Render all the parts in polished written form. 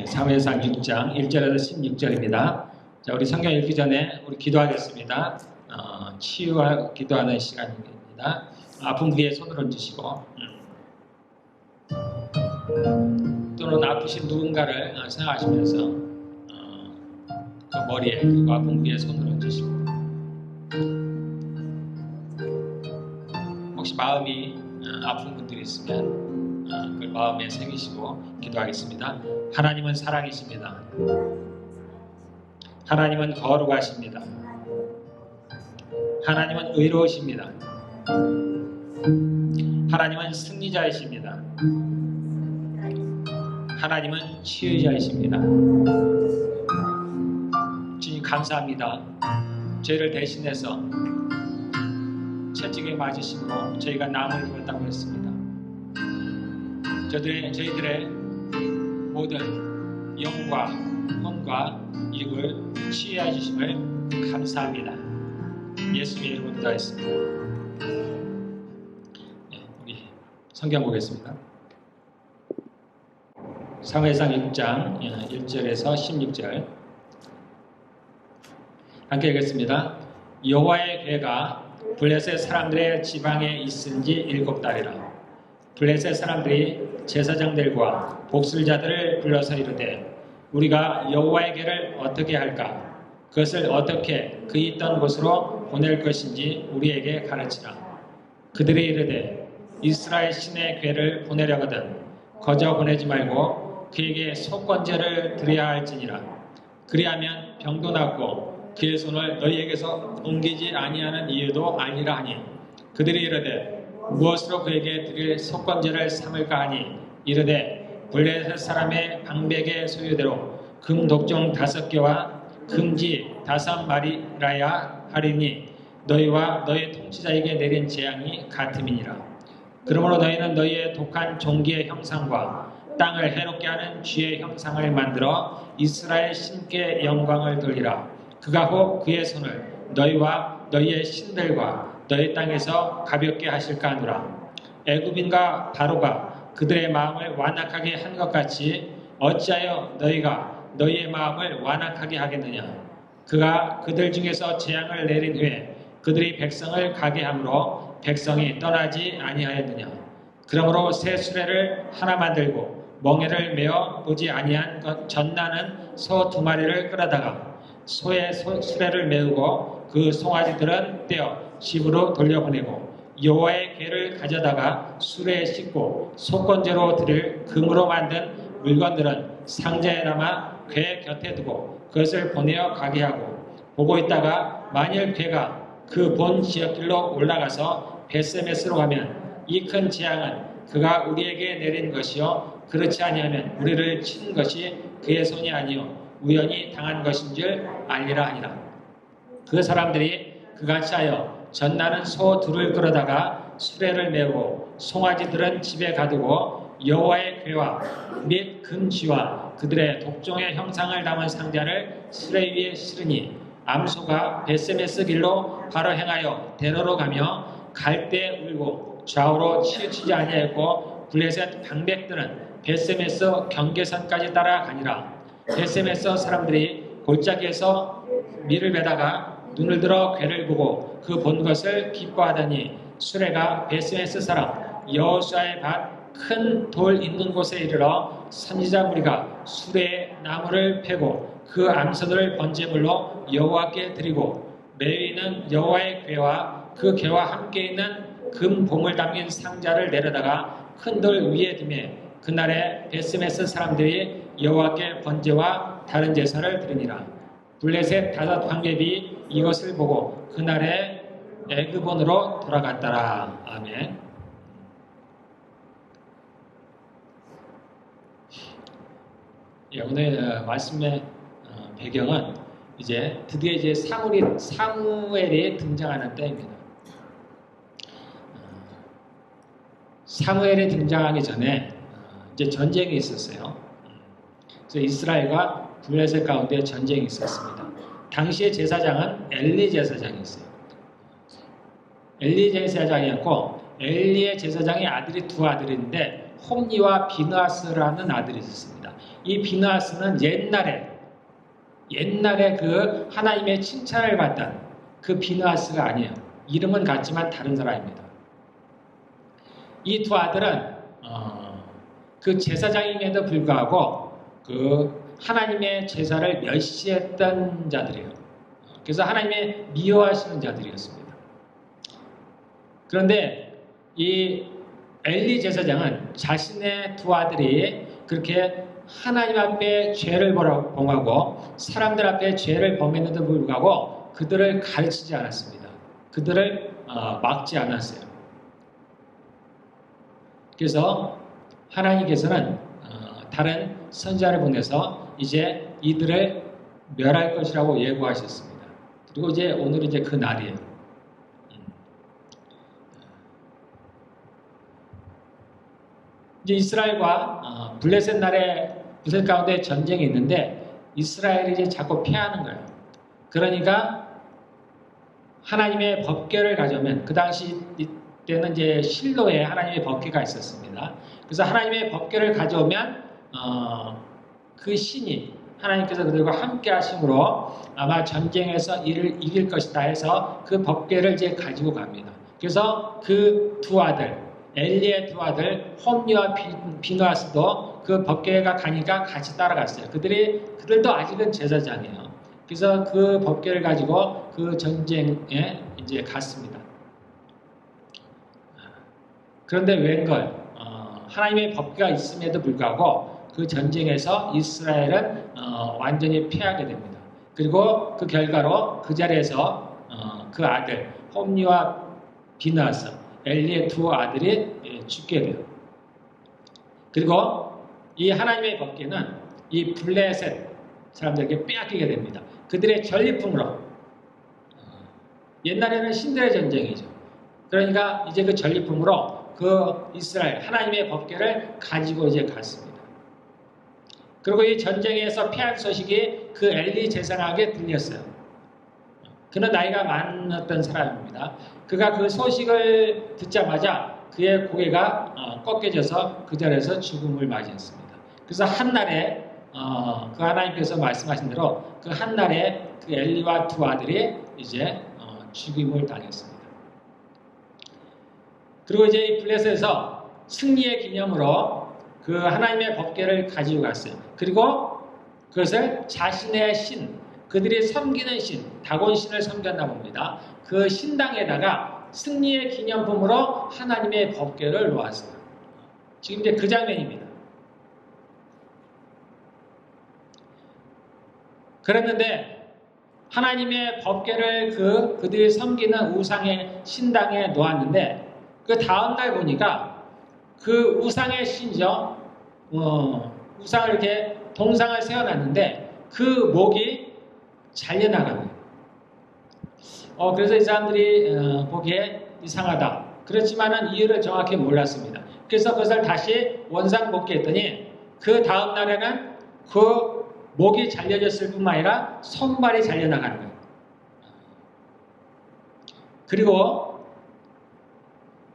사무엘상 6장 1절에서 16절입니다. 자, 우리 성경 읽기 전에 우리 기도하겠습니다. 치유와 기도하는 시간입니다. 아픈 부위에 손을 얹으시고 또는 아프신 누군가를 생각하시면서 그 머리에 그리고 아픈 부위에 손을 얹으시고 혹시 마음이 아픈 분들이 있으면 그 마음에 새기시고 기도하겠습니다. 하나님은 사랑이십니다. 하나님은 거룩하십니다. 하나님은 의로우십니다. 하나님은 승리자이십니다. 하나님은 치유자이십니다. 주님 감사합니다. 저희를 대신해서 채찍에 맞으시고 저희가 남을 입었다고 했습니다. 저희들의 모든 영과 혼과 입을 치유해 주심을 감사합니다. 예수님의 이름으로 기도하겠습니다. 우리 성경 보겠습니다. 사무엘상 6장 1절에서 16절 함께 읽겠습니다. 여호와의 궤가 블레셋 사람들의 지방에 있은 지 7달이라. 블레셋 사람들이 제사장들과 복술자들을 불러서 이르되 우리가 여호와의 궤를 어떻게 할까? 그것을 어떻게 그 있던 곳으로 보낼 것인지 우리에게 가르치라. 그들이 이르되 이스라엘 신의 궤를 보내려거든 거저 보내지 말고 그에게 속건제를 드려야 할지니라. 그리하면 병도 낫고 그의 손을 너희에게서 옮기지 아니하는 이유도 아니라 하니 그들이 이르되 무엇으로 그에게 드릴 속건제를 삼을까 하니 이르되 블레셋 사람의 방백의 소유대로 금 독종 5개와 금지 5마리라야 하리니 너희와 너희 통치자에게 내린 재앙이 같음이니라. 그러므로 너희는 너희의 독한 종기의 형상과 땅을 해롭게 하는 쥐의 형상을 만들어 이스라엘 신께 영광을 돌리라. 그가 혹 그의 손을 너희와 너희의 신들과 너희 땅에서 가볍게 하실까 하노라. 애굽인과 바로가 그들의 마음을 완악하게 한 것 같이 어찌하여 너희가 너희의 마음을 완악하게 하겠느냐. 그가 그들 중에서 재앙을 내린 후에 그들이 백성을 가게 함으로 백성이 떠나지 아니하였느냐. 그러므로 새 수레를 하나 만들고 멍에를 메어 보지 아니한 젖나는 소 2마리를 끌어다가 소의 수레를 메우고 그 송아지들은 떼어 집으로 돌려보내고 여호와의 궤를 가져다가 수레에 싣고 속건제로 드릴 금으로 만든 물건들은 상자에 담아 궤 곁에 두고 그것을 보내어 가게 하고 보고 있다가 만일 궤가 그 본 지역길로 올라가서 벳세메스로 가면 이 큰 재앙은 그가 우리에게 내린 것이요 그렇지 아니하면 우리를 친 것이 그의 손이 아니요 우연히 당한 것인 줄 알리라 하니라. 그 사람들이 그같이 하여 젖나는 소 2를 끌어다가 수레를 메우고 송아지들은 집에 가두고 여호와의 궤와 및 금쥐와 그들의 독종의 형상을 담은 상자를 수레 위에 실으니 암소가 벳세메스 길로 바로 행하여 대로로 가며 갈 때 울고 좌우로 치우치지 아니하였고 블레셋 방백들은 벳세메스 경계선까지 따라가니라. 벳세메스 사람들이 골짜기에서 밀을 베다가 눈을 들어 궤를 보고 그 본 것을 기뻐하더니 수레가 벳세메스 사람 여호수아의 밭 큰 돌 있는 곳에 이르러 선지자 무리가 수레에 나무를 패고 그 암소들을 번제물로 여호와께 드리고 레위는 여호와의 궤와 그 궤와 함께 있는 금 봉을 담긴 상자를 내려다가 큰 돌 위에 두매 그날에 벳세메스 사람들이 여호와께 번제와 다른 제사를 드리니라. 블레셋 5 방백이 이것을 보고 그날에 애굽원으로 돌아갔더라. 아멘. 오늘 말씀의 배경은 드디어 이제 사무엘이 등장하는 때입니다. 사무엘이 등장하기 전에 이제 전쟁이 있었어요. 그래서 이스라엘과 블레셋 가운데 전쟁이 있었습니다. 당시의 제사장은 엘리 제사장이었어요. 엘리 제사장이었고 엘리의 제사장의 아들이 2 아들인데 홈니와 비느하스라는 아들이 있었습니다. 이 비느하스는 옛날에 그 하나님의 칭찬을 받던 그 비느하스가 아니에요. 이름은 같지만 다른 사람입니다. 이 두 아들은 그 제사장임에도 불구하고 그 하나님의 제사를 멸시했던 자들이에요. 그래서 하나님의 미워하시는 자들이었습니다. 그런데 이 엘리 제사장은 자신의 두 아들이 그렇게 하나님 앞에 죄를 범하고 사람들 앞에 죄를 범했는데도 불구하고 그들을 가르치지 않았습니다. 그들을 막지 않았어요. 그래서 하나님께서는 다른 선지자를 보내서 이제 이들을 멸할 것이라고 예고하셨습니다. 그리고 이제 오늘은 이제 그 날이에요. 이제 이스라엘과 블레셋 가운데 전쟁이 있는데 이스라엘이 이제 자꾸 패하는 거예요. 그러니까 하나님의 법궤를 가져오면 그 당시 때는 이제 실로에 하나님의 법궤가 있었습니다. 그래서 하나님의 법궤를 가져오면 그 신이 하나님께서 그들과 함께 하심으로 아마 전쟁에서 이를 이길 것이다 해서 그 법궤를 이제 가지고 갑니다. 그래서 그 두 아들, 엘리의 두 아들 홈니와 비느하스도 그 법궤가 가니까 같이 따라갔어요. 그들도 아직은 제사장이에요. 그래서 그 법궤를 가지고 그 전쟁에 이제 갔습니다. 그런데 웬걸 하나님의 법궤가 있음에도 불구하고 그 전쟁에서 이스라엘은 완전히 패하게 됩니다. 그리고 그 결과로 그 자리에서 그 아들 홈니와 비느하스 엘리의 두 아들이 죽게 돼요. 그리고 이 하나님의 법궤는 이 블레셋 사람들에게 빼앗기게 됩니다. 그들의 전리품으로 옛날에는 신들의 전쟁이죠. 그러니까 이제 그 전리품으로 그 이스라엘 하나님의 법궤를 가지고 이제 갔습니다. 그리고 이 전쟁에서 패한 소식이 그 엘리 제사장에게 들렸어요. 그는 나이가 많았던 사람입니다. 그가 그 소식을 듣자마자 그의 고개가 꺾여져서 그 자리에서 죽음을 맞이했습니다. 그래서 한날에 그 하나님께서 말씀하신 대로 그 한날에 그 엘리와 두 아들이 이제 죽임을 당했습니다. 그리고 이제 이 블레셋에서 승리의 기념으로 그 하나님의 법궤를 가지고 갔어요. 그리고 그것을 자신의 신, 그들이 섬기는 신, 다곤신을 섬겼나 봅니다. 그 신당에다가 승리의 기념품으로 하나님의 법궤를 놓았어요. 지금 이제 그 장면입니다. 그랬는데 하나님의 법궤를 그들이 섬기는 우상의 신당에 놓았는데 그 다음날 보니까 그 우상의 신이죠. 우상을 이렇게 동상을 세워놨는데 그 목이 잘려나가는 거예요. 그래서 이 사람들이 보기에 이상하다. 그렇지만은 이유를 정확히 몰랐습니다. 그래서 그것을 다시 원상복귀했더니 그 다음 날에는 그 목이 잘려졌을 뿐만 아니라 손발이 잘려나가는 거예요. 그리고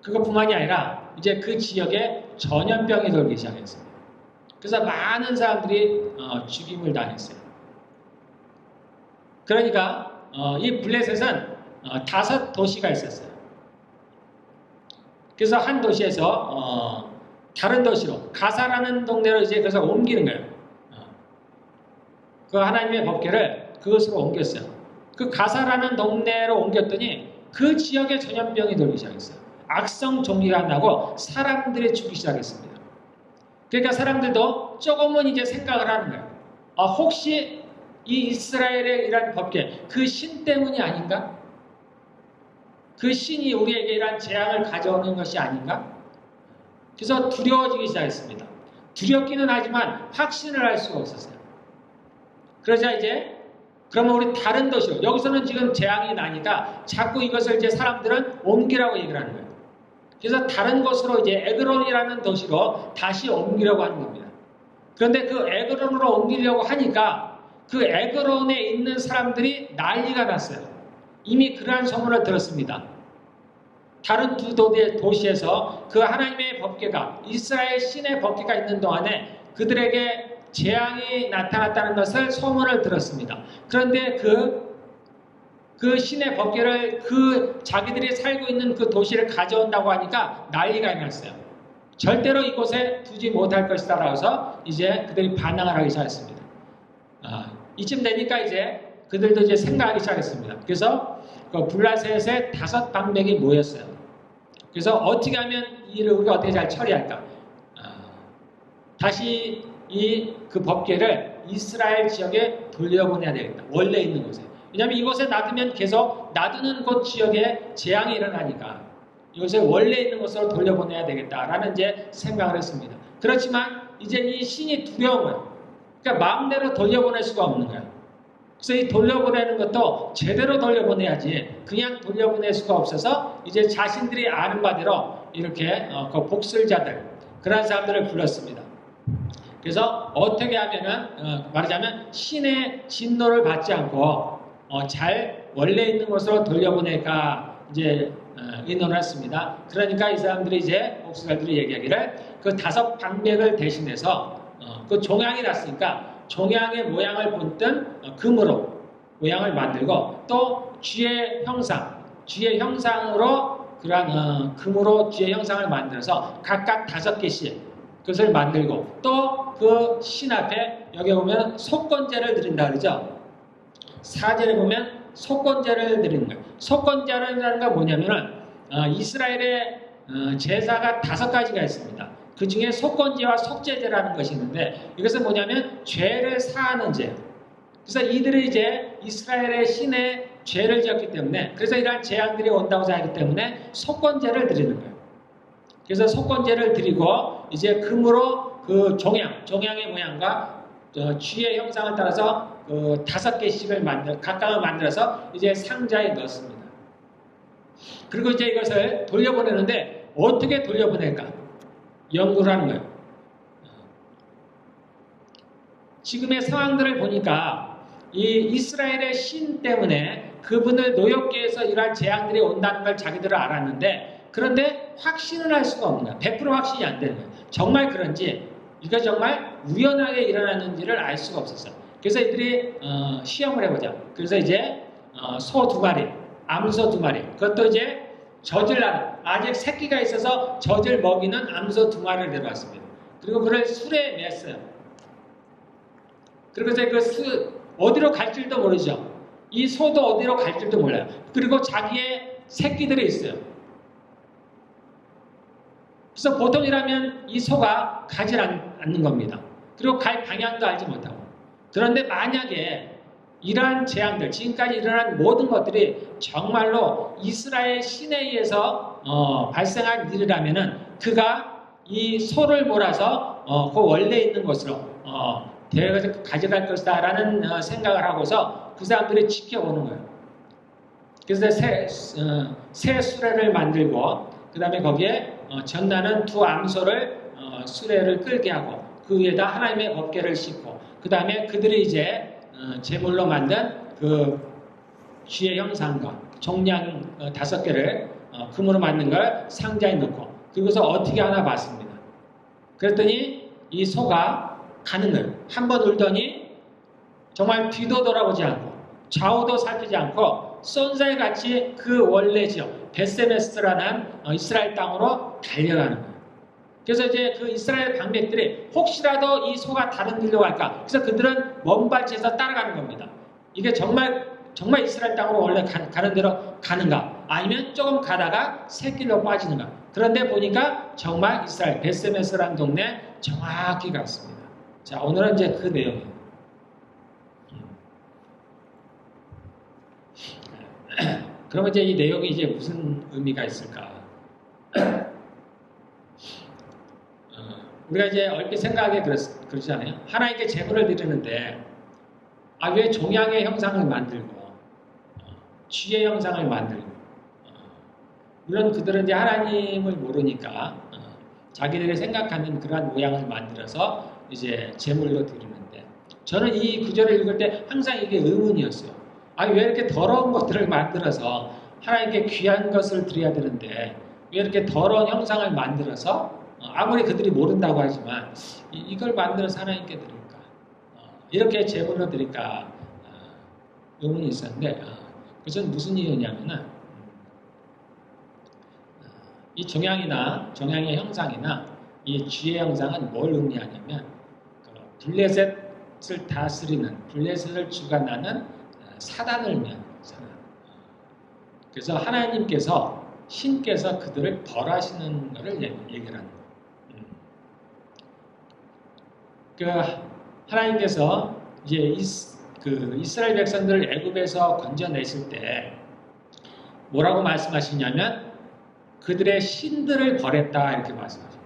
그것뿐만이 아니라 이제 그 지역에 전염병이 돌기 시작했습니다. 그래서 많은 사람들이 죽임을 당했어요. 그러니까 이 블레셋은 5 도시가 있었어요. 그래서 한 도시에서 다른 도시로 가사라는 동네로 이제 그래서 옮기는 거예요. 그 하나님의 법궤를 그것으로 옮겼어요. 그 가사라는 동네로 옮겼더니 그 지역에 전염병이 돌기 시작했어요. 악성 종기가 나고 사람들이 죽기 시작했습니다. 그러니까 사람들도 조금은 이제 생각을 하는 거예요. 혹시 이 이스라엘의 이런 법궤, 그 신 때문이 아닌가? 그 신이 우리에게 이런 재앙을 가져오는 것이 아닌가? 그래서 두려워지기 시작했습니다. 두렵기는 하지만 확신을 할 수가 없었어요. 그러자 이제 그러면 우리 다른 도시로, 여기서는 지금 재앙이 나니까 자꾸 이것을 이제 사람들은 옮기라고 얘기를 하는 거예요. 그래서 다른 곳으로 이제 에그론이라는 도시로 다시 옮기려고 하는 겁니다. 그런데 그 에그론으로 옮기려고 하니까 그 에그론에 있는 사람들이 난리가 났어요. 이미 그러한 소문을 들었습니다. 다른 두 도시에서 그 하나님의 법궤가 이스라엘 신의 법궤가 있는 동안에 그들에게 재앙이 나타났다는 것을 소문을 들었습니다. 그런데 그 신의 법궤를 자기들이 살고 있는 그 도시를 가져온다고 하니까 난리가 났어요. 절대로 이곳에 두지 못할 것이다 라고서 이제 그들이 반항을 하기 시작했습니다. 이쯤 되니까 이제 그들도 이제 생각하기 시작했습니다. 그래서 그 블라셋의 5방백이 모였어요. 그래서 어떻게 하면 이를 우리가 어떻게 잘 처리할까? 다시 그 법궤를 이스라엘 지역에 돌려보내야 되겠다. 원래 있는 곳에. 왜냐하면 이곳에 놔두면 계속 놔두는 곳 지역에 재앙이 일어나니까 이곳에 원래 있는 곳으로 돌려보내야 되겠다라는 이제 생각을 했습니다. 그렇지만 이제 이 신이 두려움은 그러니까 마음대로 돌려보낼 수가 없는 거예요. 그래서 이 돌려보내는 것도 제대로 돌려보내야지 그냥 돌려보낼 수가 없어서 이제 자신들이 아는 바대로 이렇게 그 복술자들 그런 사람들을 불렀습니다. 그래서 어떻게 하면은 말하자면 신의 진노를 받지 않고 잘 원래 있는 곳으로 돌려보낼까 이제 의논을 했습니다. 그러니까 이 사람들이 이제 복술자들이 얘기하기를 그 5방백을 대신해서 그 종양이 났으니까 종양의 모양을 본뜬 금으로 모양을 만들고 또 쥐의 형상으로 그러한 금으로 쥐의 형상을 만들어서 각각 5개씩 그것을 만들고 또 그 신 앞에 여기 보면 속건제를 드린다 그러죠. 4절에 보면 속건제를 드리는 거예요. 속건제라는 건 뭐냐면은 이스라엘의 제사가 5가지가 있습니다. 그 중에 속건제와 속죄제라는 것이 있는데 이것은 뭐냐면 죄를 사하는 죄. 그래서 이들이 이제 이스라엘의 신의 죄를 지었기 때문에 그래서 이러한 재앙들이 온다고 생각하기 때문에 속건제를 드리는 거예요. 그래서 속건제를 드리고 이제 금으로 그 종양의 모양과 쥐의 형상을 따라서 5개씩을 각각을 만들어서 이제 상자에 넣습니다. 그리고 이제 이것을 돌려보내는데 어떻게 돌려보낼까? 연구를 하는 거예요. 지금의 상황들을 보니까 이 이스라엘의 신 때문에 그분을 노엽게 해서 이러한 재앙들이 온다는 걸 자기들은 알았는데 그런데 확신을 할 수가 없는 거야. 100% 확신이 안 되는 거야. 정말 그런지 이거 정말 우연하게 일어났는지를 알 수가 없었어요. 그래서 이들이 시험을 해보자. 그래서 이제 소 2마리, 암소 2마리 그것도 이제 젖을 낳는 아직 새끼가 있어서 젖을 먹이는 암소 2마리를 데려왔습니다. 그리고 그를 술에 맸어요. 그리고 이제 어디로 갈 줄도 모르죠. 이 소도 어디로 갈 줄도 몰라요. 그리고 자기의 새끼들이 있어요. 그래서 보통이라면 이 소가 가지 않는 겁니다. 그리고 갈 방향도 알지 못하고. 그런데 만약에 이러한 재앙들, 지금까지 일어난 모든 것들이 정말로 이스라엘 신에 의해서 발생한 일이라면은 그가 이 소를 몰아서 그 원래 있는 곳으로 데려가서 가져갈 것이다라는 생각을 하고서 그 사람들이 지켜보는 거예요. 그래서 새 수레를 만들고 그 다음에 거기에 전나는 2 암소를 수레를 끌게 하고 그 위에다 하나님의 법궤를 싣고 그 다음에 그들이 이제 제물로 만든 그 쥐의 형상과 종양 5개를 금으로 만든 걸 상자에 넣고 그것을 어떻게 하나 봤습니다. 그랬더니 이 소가 가는 거예요. 한 번 울더니 정말 뒤도 돌아보지 않고 좌우도 살피지 않고 쏜살 같이 그 원래 지역 베세메스라는 이스라엘 땅으로 달려가는 거예요. 그래서 이제 그 이스라엘 방백들이 혹시라도 이 소가 다른 길로 갈까? 그래서 그들은 먼발치에서 따라가는 겁니다. 이게 정말 이스라엘 땅으로 원래 가는 대로 가는가? 아니면 조금 가다가 새길로 빠지는가? 그런데 보니까 정말 이스라엘 베세메스라는 동네 정확히 갔습니다. 자, 오늘은 이제 그 내용이에요. 그러면 이제 이 내용이 이제 무슨 의미가 있을까? 우리가 이제 얼핏 생각하기에 그렇잖아요. 하나님께 제물을 드리는데 왜 종양의 형상을 만들고 쥐의 형상을 만들고 물론 그들은 이제 하나님을 모르니까 자기들이 생각하는 그러한 모양을 만들어서 이제 제물로 드리는데 저는 이 구절을 읽을 때 항상 이게 의문이었어요. 왜 이렇게 더러운 것들을 만들어서 하나님께 귀한 것을 드려야 되는데 왜 이렇게 더러운 형상을 만들어서 아무리 그들이 모른다고 하지만 이걸 만들어서 하나님께 드릴까? 이렇게 제물로 드릴까? 의문이 있었는데 그것은 무슨 이유냐면은 이 종양의 형상이나 이 쥐의 형상은 뭘 의미하냐면 블레셋을 다스리는 블레셋을 주관하는 사단을 의미합니다. 사단. 그래서 하나님께서 신께서 그들을 벌하시는 것을 얘기를 합니다. 그 하나님께서 이제 이스라엘 백성들을 애굽에서 건져내실 때 뭐라고 말씀하시냐면 그들의 신들을 벌했다 이렇게 말씀하십니다.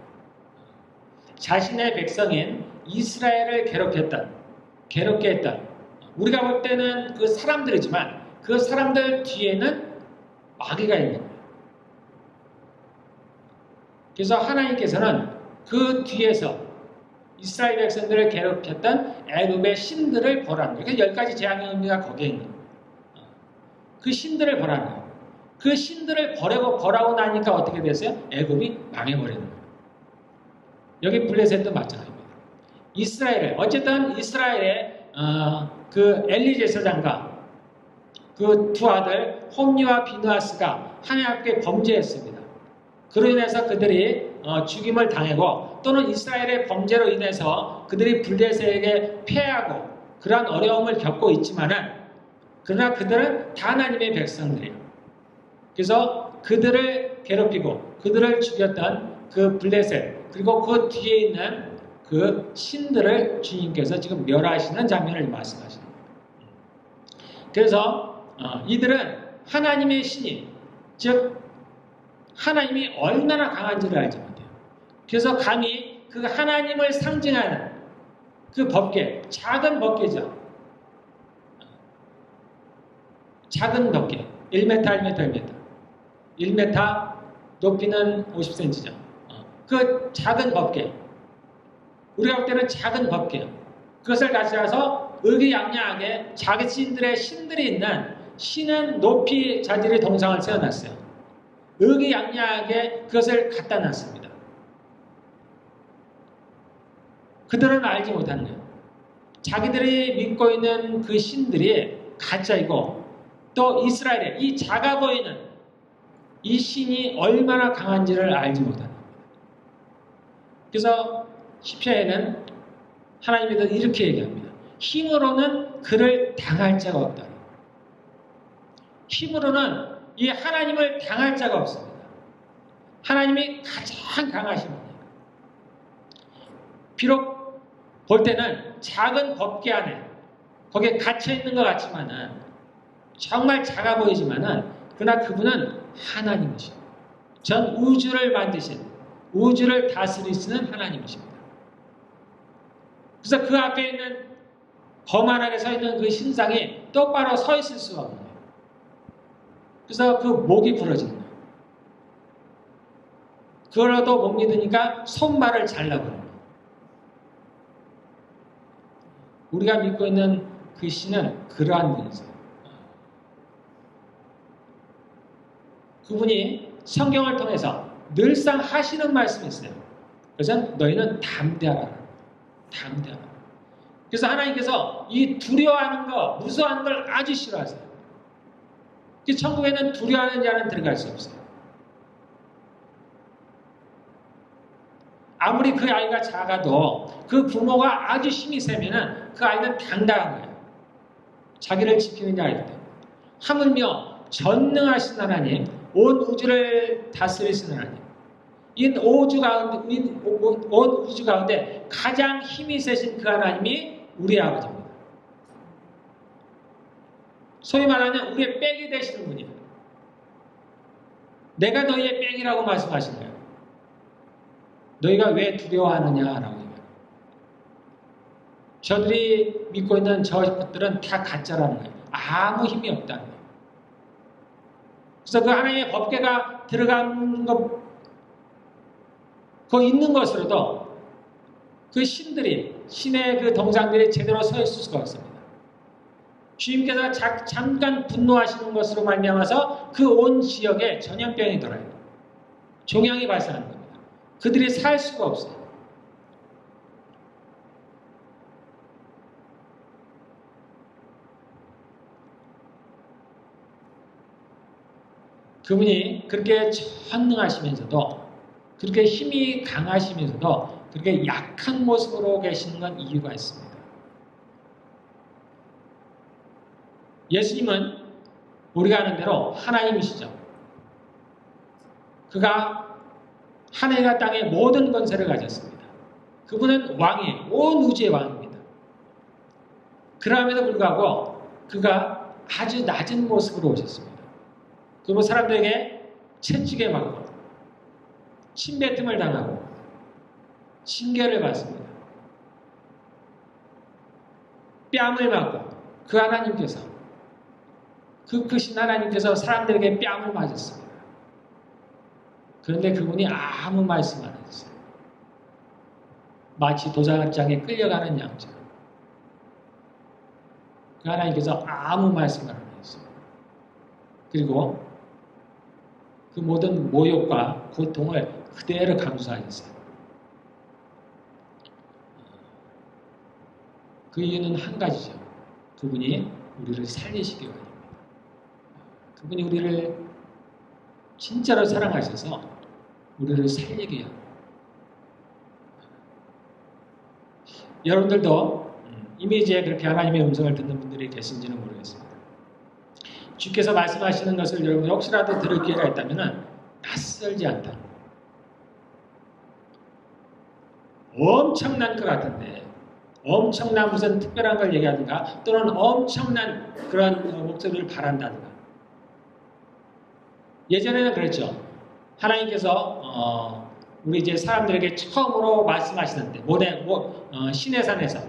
자신의 백성인 이스라엘을 괴롭게 했던 우리가 볼 때는 그 사람들이지만 그 사람들 뒤에는 마귀가 있는 거예요. 그래서 하나님께서는 그 뒤에서 이스라엘 백성들을 괴롭혔던 애굽의 신들을 벌하는 거예요. 그래서 10가지 재앙의 의미가 거기에 있는 거예요. 그 신들을 벌하는 거예요. 그 신들을 벌하고 나니까 어떻게 됐어요? 애굽이 망해버리는 거예요. 여기 블레셋도 마찬가지입니다. 어쨌든 이스라엘의 그 엘리 제사장과 그 두 아들 홈리와 비느하스가 하나님 앞에 범죄했습니다. 그로 인해서 그들이 죽임을 당하고 또는 이스라엘의 범죄로 인해서 그들이 블레셋에게 패하고 그러한 어려움을 겪고 있지만은 그러나 그들은 다 하나님의 백성들이에요. 그래서 그들을 괴롭히고 그들을 죽였던 그 블레셋 그리고 그 뒤에 있는 그 신들을 주님께서 지금 멸하시는 장면을 말씀하시는 거예요. 그래서 이들은 하나님의 신이 즉 하나님이 얼마나 강한지를 알지 못해요. 그래서 감히 그 하나님을 상징하는 그 법궤, 작은 법궤죠. 작은 법궤, 1m, 1m, 1m. 1m, 높이는 50cm죠. 그 작은 법궤. 우리가 볼 때는 작은 법궤. 그것을 가져와서 의기양양하게 자기 신들이 있는 신은 높이 자질의 동상을 세워놨어요. 의기양양하게 그것을 갖다 놨습니다. 그들은 알지 못하는 거예요. 자기들이 믿고 있는 그 신들이 가짜이고 또 이스라엘의 이 작아 보이는 이 신이 얼마나 강한지를 알지 못하는 겁니다. 그래서 시편에는 하나님께서 이렇게 얘기합니다. 힘으로는 그를 당할 자가 없다. 힘으로는 이 하나님을 당할 자가 없습니다. 하나님이 가장 강하신 분이에요. 비록 볼 때는 작은 법궤 안에 거기에 갇혀 있는 것 같지만은 정말 작아 보이지만은 그러나 그분은 하나님이십니다. 전 우주를 만드신 우주를 다스리시는 하나님이십니다. 그래서 그 앞에 있는 거만하게 서 있는 그 신상이 똑바로 서 있을 수가 없는 거예요. 그래서 그 목이 부러지는 거예요. 그러도 못 믿으니까 손발을 잘라버려요. 우리가 믿고 있는 그 신은 그러한 분이세요. 그분이 성경을 통해서 늘상 하시는 말씀이 있어요. 그래서 너희는 담대하라. 담대하라. 그래서 하나님께서 이 두려워하는 거, 무서워하는 걸 아주 싫어하세요. 천국에는 두려워하는 자는 들어갈 수 없어요. 아무리 그 아이가 작아도 그 부모가 아주 힘이 세면은 그 아이는 당당한 거예요. 자기를 지키는 자이기 때문에. 하물며 전능하신 하나님, 온 우주를 다스리시는 하나님. 온 우주 가운데 가장 힘이 세신 그 하나님이 우리 아버지입니다. 소위 말하면 우리의 백이 되시는 분이에요. 내가 너희의 백이라고 말씀하신 거예요. 너희가 왜 두려워하느냐라고 얘기해요. 저들이 믿고 있는 저것들은 다 가짜라는 거예요. 아무 힘이 없다는 거예요. 그래서 그 하나님의 법궤가 들어간 것, 그 있는 것으로도 그 신의 그 동상들이 제대로 서 있을 수가 없습니다. 주님께서 잠깐 분노하시는 것으로 말미암아서 그 온 지역에 전염병이 돌아요. 종양이 발생하는 겁니다. 그들이 살 수가 없어요. 그분이 그렇게 전능하시면서도 그렇게 힘이 강하시면서도 그렇게 약한 모습으로 계시는 건 이유가 있습니다. 예수님은 우리가 아는 대로 하나님이시죠. 그가 하늘과 땅의 모든 권세를 가졌습니다. 그분은 왕이에요. 온 우주의 왕입니다. 그럼에도 불구하고 그가 아주 낮은 모습으로 오셨습니다. 그리고 사람들에게 채찍에 맞고 침뱉음을 당하고 징계를 받습니다. 뺨을 맞고 그 하나님께서 그 크신 하나님께서 사람들에게 뺨을 맞았습니다. 그런데 그분이 아무 말씀 안 하셨어요. 마치 도장장에 끌려가는 양처럼 그 하나님께서 아무 말씀을 안 하셨어요. 그리고 그 모든 모욕과 고통을 그대로 감수하셨어요. 그 이유는 한 가지죠. 그분이 우리를 살리시기 위함입니다. 그분이 우리를 진짜로 사랑하셔서 우리를 살리기 위함. 여러분들도 이미 이제 그렇게 하나님의 음성을 듣는 분들이 계신지는 모르겠습니다. 주께서 말씀하시는 것을 여러분이 혹시라도 들을 기회가 있다면 낯설지 않다. 엄청난 것 같은데 엄청난 무슨 특별한 걸 얘기하든가 또는 엄청난 그런 목소리를 바란다든가. 예전에는 그랬죠. 하나님께서 우리 이제 사람들에게 처음으로 말씀하시는 때 시내산에서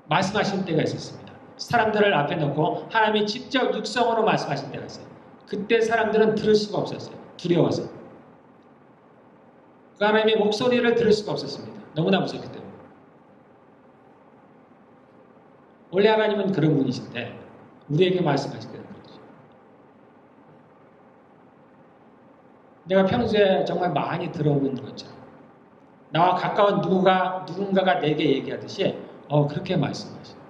말씀하시는 때가 있었습니다. 사람들을 앞에 놓고 하나님이 직접 육성으로 말씀하신 때가 있어요. 그때 사람들은 들을 수가 없었어요. 두려워서. 그 하나님의 목소리를 들을 수가 없었습니다. 너무나 무섭기 때문에. 원래 하나님은 그런 분이신데 우리에게 말씀하실 때는 그렇죠. 내가 평소에 정말 많이 들어본 것처럼 나와 가까운 누군가가 내게 얘기하듯이 그렇게 말씀하셔요.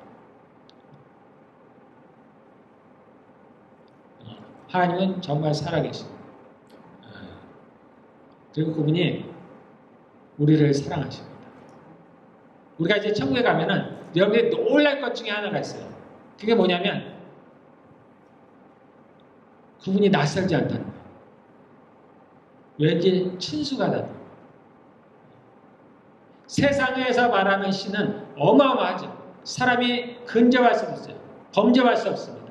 하나님은 정말 살아계십니다. 그리고 그분이 우리를 사랑하십니다. 우리가 이제 천국에 가면은 여러분들이 놀랄 것 중에 하나가 있어요. 그게 뭐냐면 그분이 낯설지 않다는 거예요. 왠지 친숙하다는 거예요. 세상에서 말하는 신은 어마어마하죠. 사람이 근접할 수 없어요. 범접할 수 없습니다.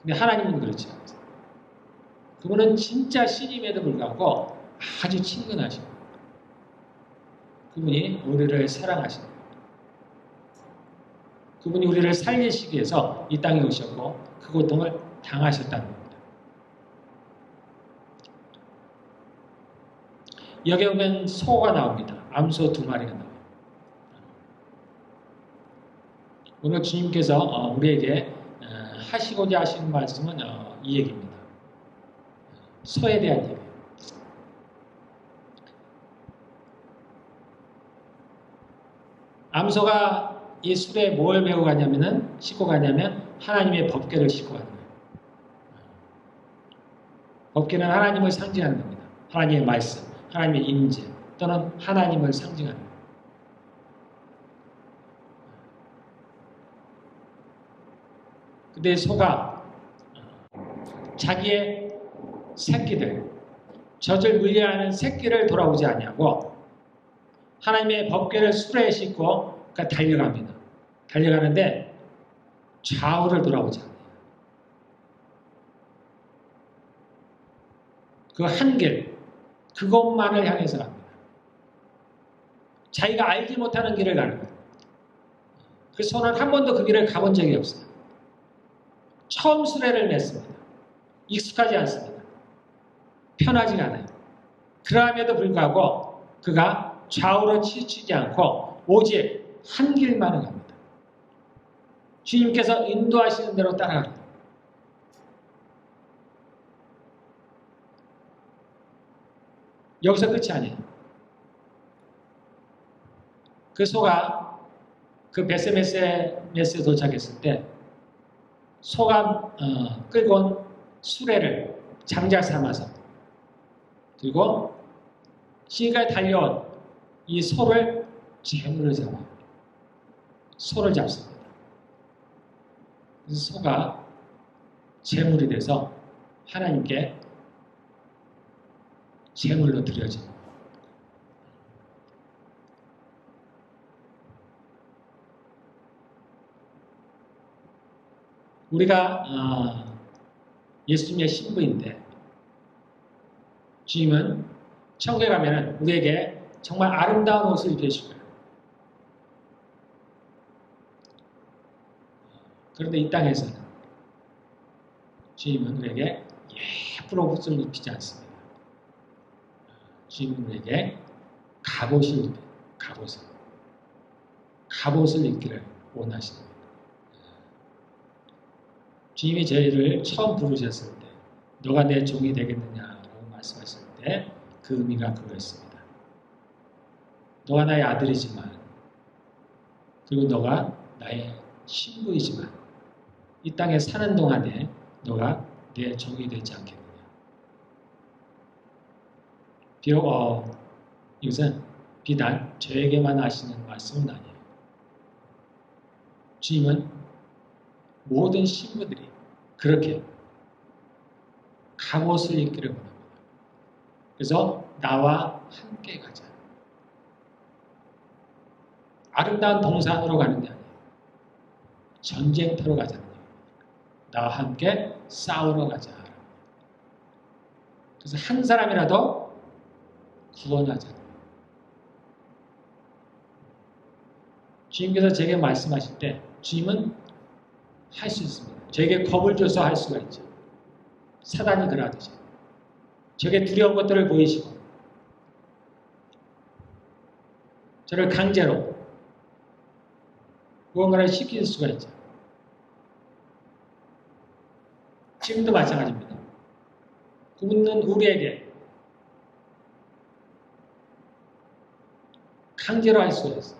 근데 하나님은 그렇지 않아요. 그분은 진짜 신임에도 불구하고 아주 친근하십니다. 그분이 우리를 사랑하십니다. 그분이 우리를 살리시기 위해서 이 땅에 오셨고 그 고통을 당하셨다는 겁니다. 여기 보면 소가 나옵니다. 암소 2마리가 나와요. 오늘 주님께서 우리에게 하시고자 하신 말씀은 이 얘기입니다. 소에 대한 얘기예요. 암소가 이 술에 뭘 메고 가냐면은 싣고 가냐면 하나님의 법궤를 싣고 가는 거예요. 법궤는 하나님을 상징하는 겁니다. 하나님의 말씀, 하나님의 임재 또는 하나님을 상징하는 거예요. 근데 소가 자기의 새끼들, 젖을 물려야 하는 새끼를 돌아오지 아니하고 하나님의 법궤를 수레에 싣고 달려갑니다. 달려가는데 좌우를 돌아보지 않아요. 그 한 길, 그것만을 향해서 갑니다. 자기가 알지 못하는 길을 가는 거예요. 그 소는 한 번도 그 길을 가본 적이 없어요. 처음 수레를 맸습니다. 익숙하지 않습니다. 편하지가 않아요. 그럼에도 불구하고 그가 좌우로 치우치지 않고 오직 한 길만을 갑니다. 주님께서 인도하시는 대로 따라가라. 여기서 끝이 아니에요. 그 소가 그 베세메스에 도착했을 때 소가 끌고 온 수레를 장작 삼아서 그리고 시가에 달려온 이 소를 제물을 잡아요. 소를 잡습니다. 그래서 소가 제물이 돼서 하나님께 제물로 드려집니다. 우리가 예수님의 신부인데 주님은 천국에 가면은 우리에게 정말 아름다운 옷을 입혀주실 거예요. 그런데 이 땅에서는 주님은 우리에게 예쁜 옷을 입히지 않습니다. 주님은 우리에게 갑옷을 입기를 원하십니다. 주님이 저희를 처음 부르셨을 때 너가 내 종이 되겠느냐라고 말씀하실 때 그 의미가 그거였습니다. 너가 나의 아들이지만 그리고 너가 나의 신부이지만 이 땅에 사는 동안에 너가 내 종이 되지 않겠느냐. 비록 이것은 비단 저에게만 하시는 말씀은 아니에요. 주님은 모든 신부들이 그렇게 갑옷을 입기를 원합니다. 그래서 나와 함께 가자. 아름다운 동산으로 가는 게 아니에요. 전쟁터로 가자는 얘기예요. 나와 함께 싸우러 가자. 그래서 한 사람이라도 구원하자. 주님께서 제게 말씀하실 때 주님은 할 수 있습니다. 저에게 겁을 줘서 할 수가 있죠. 사단이 그러하듯이. 저에게 두려운 것들을 보이시고 저를 강제로 무언가를 시킬 수가 있죠. 지금도 마찬가지입니다. 그분은 우리에게 강제로 할 수가 있어요.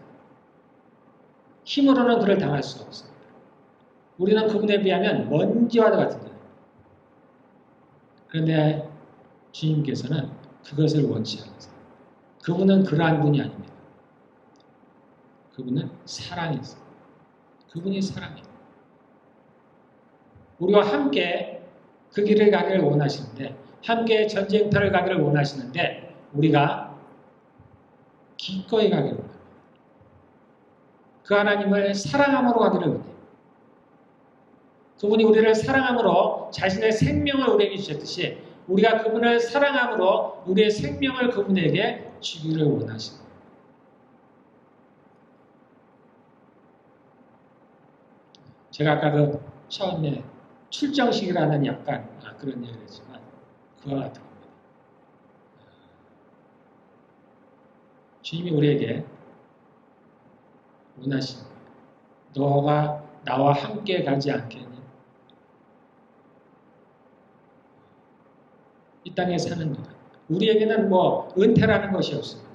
힘으로는 그를 당할 수가 없습니다. 우리는 그분에 비하면 먼지와도 같은 거예요. 그런데 주님께서는 그것을 원치 않으세요. 그분은 그러한 분이 아닙니다. 그분은 사랑이세요. 그분이 사랑이에요. 우리와 함께 그 길을 가기를 원하시는데 함께 전쟁터를 가기를 원하시는데 우리가 기꺼이 가기를 원합니다. 그 하나님을 사랑함으로 가기를 원해요. 그분이 우리를 사랑함으로 자신의 생명을 우리에게 주셨듯이 우리가 그분을 사랑함으로 우리의 생명을 그분에게 주기를 원하십니다. 제가 아까 그 처음에 출정식이라는 약간 그런 얘기를 했지만 그와 같은 겁니다. 주님이 우리에게 원하십니다. 너가 나와 함께 가지 않겠니? 이 땅에 사는 동안 우리에게는 뭐 은퇴라는 것이 없습니다.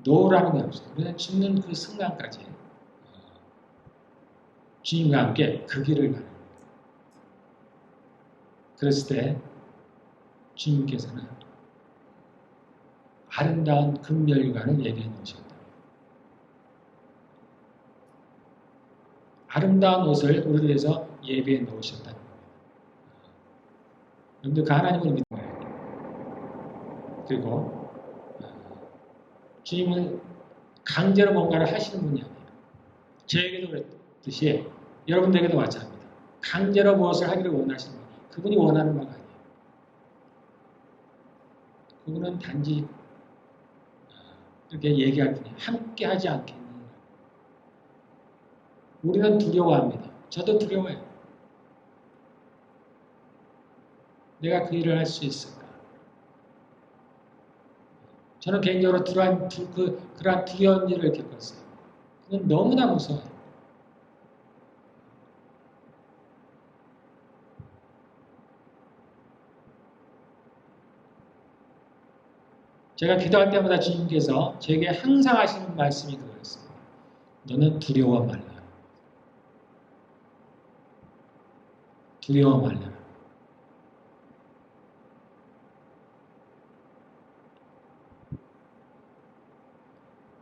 노라는 게 없어요. 우리는 죽는 그 순간까지 주님과 함께 그 길을 가는 거예요. 그랬을 때 주님께서는 아름다운 금멸관을 예비해 놓으셨다. 아름다운 옷을 우리를 위해서 예비해 놓으셨다는 겁니다. 여러분들 그 하나님을 믿는 거예요. 그리고 주님은 강제로 뭔가를 하시는 분이 아니에요. 저에게도 그랬듯이 여러분들에게도 마찬가지입니다. 강제로 무엇을 하기를 원하시는 분. 그분이 원하는 바가 아니에요. 그분은 단지 이렇게 얘기할 뿐이에요. 함께 하지 않겠니? 우리는 두려워합니다. 저도 두려워해요. 내가 그 일을 할 수 있을까? 저는 개인적으로 그러한 두려운 일을 겪었어요. 그건 너무나 무서워요. 제가 기도할 때마다 주님께서 제게 항상 하시는 말씀이 그거였습니다. 너는 두려워 말라. 두려워 말라.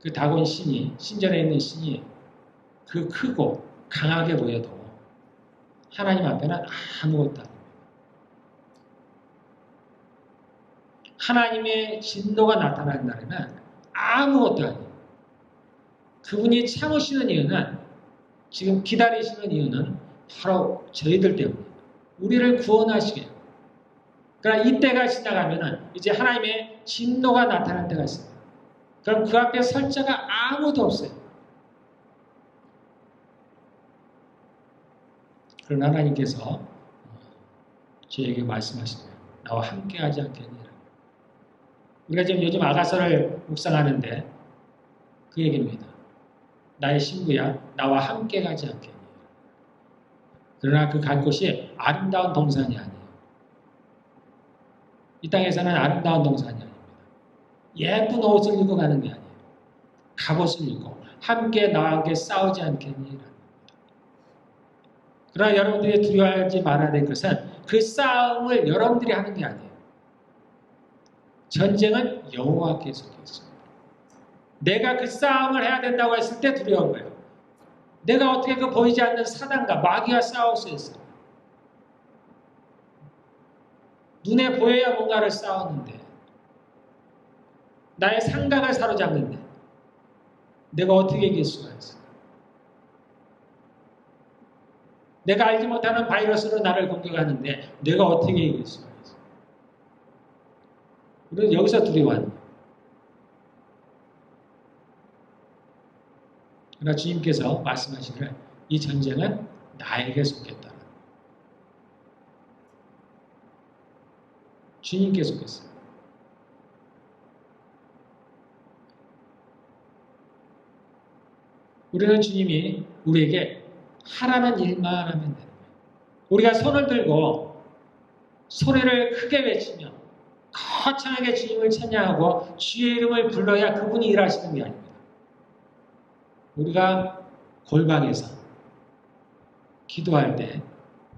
그 다곤 신이, 신전에 있는 신이 그 크고 강하게 보여도 하나님 앞에는 아무것도 아닙니다. 하나님의 진노가 나타난 날에는 아무것도 아니에요. 그분이 참으시는 이유는, 지금 기다리시는 이유는 바로 저희들 때문이에요. 우리를 구원하시게. 그러나 이때가 지나가면은 이제 하나님의 진노가 나타날 때가 있습니다. 그럼 그 앞에 설 자가 아무도 없어요. 그러나 하나님께서 저에게 말씀하시네요. 나와 함께 하지 않겠니? 우리가 지금 요즘 아가서를 묵상하는데 그 얘기입니다. 나의 신부야, 나와 함께 가지 않겠니? 그러나 그 갈 곳이 아름다운 동산이 아니에요. 이 땅에서는 아름다운 동산이 아닙니다. 예쁜 옷을 입고 가는 게 아니에요. 갑옷을 입고 함께 나와 함께 싸우지 않겠니? 그러나 여러분들이 두려워하지 말아야 될 것은 그 싸움을 여러분들이 하는 게 아니에요. 전쟁은 여호와께서 있습니다. 내가 그 싸움을 해야 된다고 했을 때 두려운 거예요. 내가 어떻게 그 보이지 않는 사단과 마귀와 싸울 수 있어요. 눈에 보여야 뭔가를 싸웠는데, 나의 생각을 사로잡는데 내가 어떻게 이길 수가 있어요? 내가 알지 못하는 바이러스로 나를 공격하는데 내가 어떻게 이길 수가 있어요? 우리는 여기서 두려워하는 거예요. 그러나 주님께서 말씀하시기를 이 전쟁은 나에게 속했다. 주님께 속했어요. 우리는 주님이 우리에게 하라는 일만 하면 되는 거예요. 우리가 손을 들고 소리를 크게 외치며 거창하게 주님을 찬양하고 주의 이름을 불러야 그분이 일하시는 게 아닙니다. 우리가 골방에서 기도할 때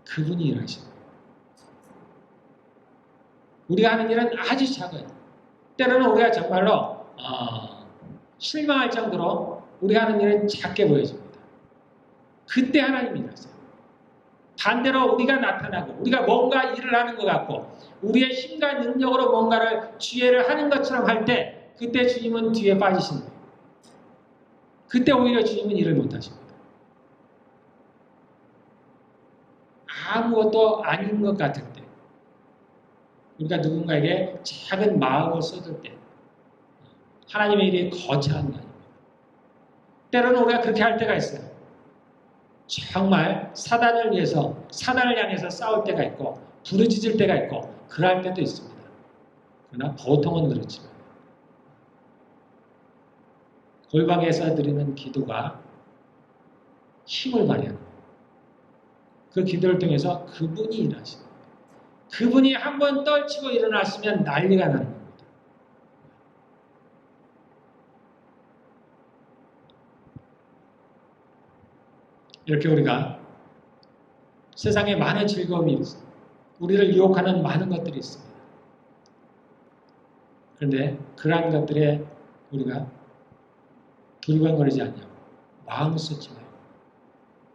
그분이 일하시는 거예요. 우리가 하는 일은 아주 작아요. 때로는 우리가 정말로 실망할 정도로 우리가 하는 일은 작게 보여집니다. 그때 하나님이 일하세요. 반대로 우리가 나타나고 우리가 뭔가 일을 하는 것 같고 우리의 힘과 능력으로 뭔가를 지혜를 하는 것처럼 할 때 그때 주님은 뒤에 빠지시는 거예요. 그때 오히려 주님은 일을 못하십니다. 아무것도 아닌 것 같을 때 우리가 누군가에게 작은 마음을 쏟을 때 하나님의 일이 거창한 거 아닙니다. 때로는 우리가 그렇게 할 때가 있어요. 정말 사단을 위해서 사단을 향해서 싸울 때가 있고 부르짖을 때가 있고 그럴 때도 있습니다. 그러나 보통은 그렇지만 골방에서 드리는 기도가 힘을 발휘하는 거예요. 그 기도를 통해서 그분이 일하십니다. 그분이 한번 떨치고 일어나시면 난리가 나는 겁니다. 이렇게 우리가 세상에 많은 즐거움이 있습니다. 우리를 유혹하는 많은 것들이 있습니다. 그런데 그러한 것들에 우리가 두리번거리지 않냐고 마음을 쏟지 말고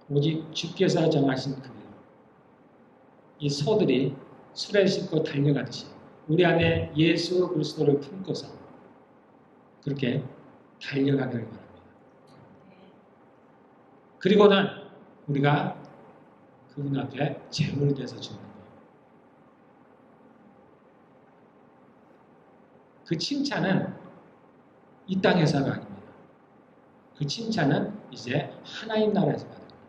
오직 주께서 정하신 그 길, 이 소들이 수레를 싣고 달려가듯이 우리 안에 예수 그리스도를 품고서 그렇게 달려가기를 바랍니다. 그리고는 우리가 그분 앞에 제물이 돼서 주는 거예요. 그 칭찬은 이 땅에서가 아닙니다. 그 칭찬은 이제 하나님 나라에서 받는 거예요.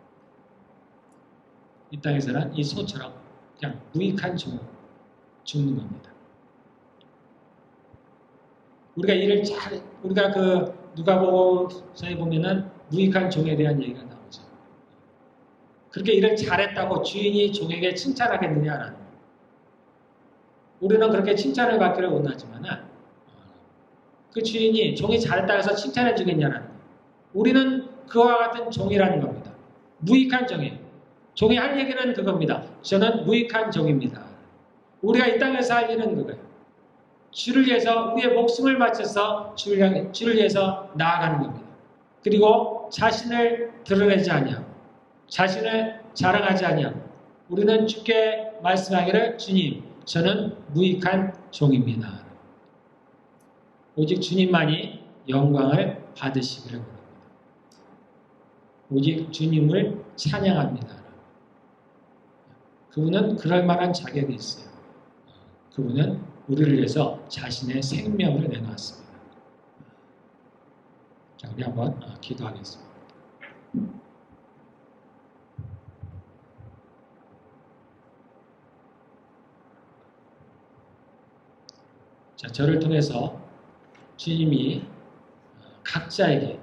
이 땅에서는 이 소처럼 그냥 무익한 종을 죽는 겁니다. 우리가 일을 우리가 그 누가복음서에 보면은 무익한 종에 대한 얘기가 나오죠. 그렇게 일을 잘했다고 주인이 종에게 칭찬하겠느냐는 우리는 그렇게 칭찬을 받기를 원하지만은 그 주인이 종이 잘했다 해서 칭찬해 주겠냐는 거예요. 우리는 그와 같은 종이라는 겁니다. 무익한 종이. 종이 할 얘기는 그겁니다. 저는 무익한 종입니다. 우리가 이 땅에서 할 일은 그거예요. 주를 위해서 우리의 목숨을 바쳐서 주를 위해서 나아가는 겁니다. 그리고 자신을 드러내지 아니하고 자신을 자랑하지 아니하고 우리는 주께 말씀하기를 주님, 저는 무익한 종입니다. 오직 주님만이 영광을 받으시기를 원합니다. 오직 주님을 찬양합니다. 그분은 그럴 만한 자격이 있어요. 그분은 우리를 위해서 자신의 생명을 내놓았습니다. 자, 우리 한번 기도하겠습니다. 자, 저를 통해서 주님이 각자에게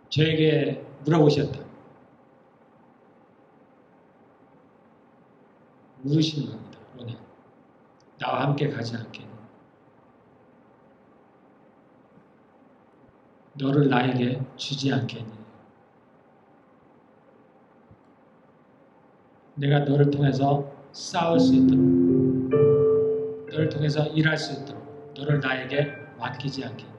저에게 물어보셨다. 물으시는 겁니다. 오늘 나와 함께 가지 않겠니? 너를 나에게 주지 않겠니? 내가 너를 통해서 싸울 수 있도록, 너를 통해서 일할 수 있도록 너를 나에게 맡기지 않겠니?